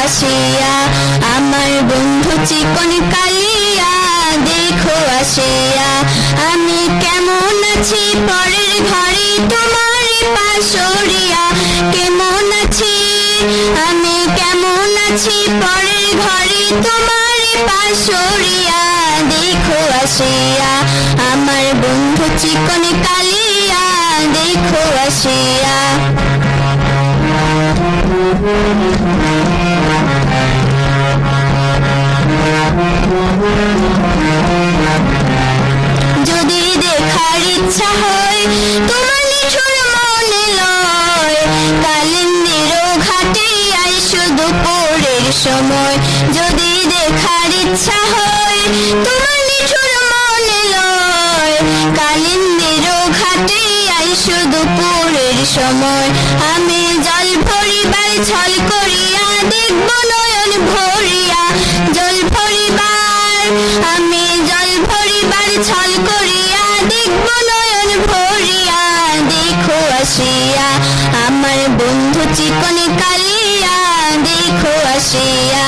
আসিয়া, আমার বন্ধু চিকন কালিয়া দেখো আসিয়া। আমি কেমন আছি পরের ঘরে তোমার পাশরিয়া, কেমন আছি আমি কেমন আছি পরের ঘরে তোমার পাশরিয়া দেখো আসিয়া, আমার বন্ধু চিকন কালিয়া দেখো আসিয়া। যদি দেখার ইচ্ছা হয় তোমার নিঠুর মনে লয়, কালিন্দির ঘাটে আইসো দুপুরের সময়। যদি দেখার ইচ্ছা হয় তোমার নিঠুর মনে লয়, কালিন্দির ঘাটে আইসো দুপুরের সময়। আমি জল ভরিবার ছল করিয়া দেখব নয়ন ভরিয়া, জল ভরিবার আমি জল ভরিবার ছল করিয়া দেখব নয়ন ভরিয়া দেখো আসিয়া, আমার বন্ধু চিকন কালিয়া দেখো আসিয়া।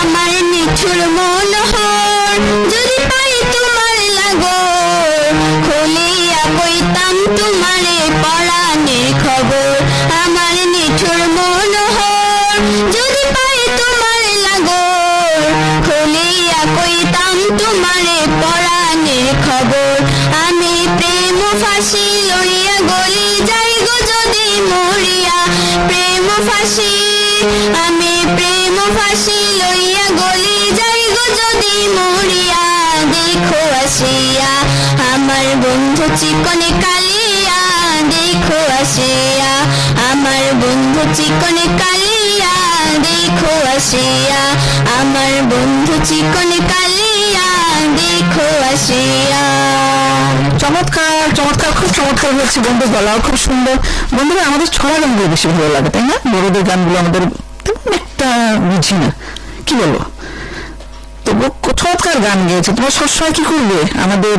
আমার নিঠুর মনোহর যদি পাই তোমার লাগর, খুলিয়া কইতাম তোমারে পরাণের খবর। আমার নিঠুর মনোহর যদি পাই তোমার লাগর, খুলিয়া কইতাম তোমারে পরাণের খবর। আমি প্রেম ফাঁসি লইয়া গলি যাই গো যদি মরিয়া, প্রেম ফাঁসি আমি প্রেম ফাঁসি লইয়া গলি যাই গো যদি মরিয়া দেখো আসিয়া, আমার বন্ধু চিকন কালিয়া দেখো আসিয়া, আমার বন্ধু চিকন কালিয়া দেখো আসিয়া, আমার বন্ধু চিকন কালিয়া দেখো আসিয়া। চমৎকার চমৎকার, খুব চমৎকার হয়েছে বন্ধু, গলাও খুব সুন্দর। বন্ধুরা আমাদের ছড়া গানগুলো বেশি ভালো লাগে, তাই না? বড়দের গানগুলো আমাদের তেমন একটা বুঝি না, কি বলো? তো চমৎকার গান গেয়েছে। তোমরা সবসময় কি করবে আমাদের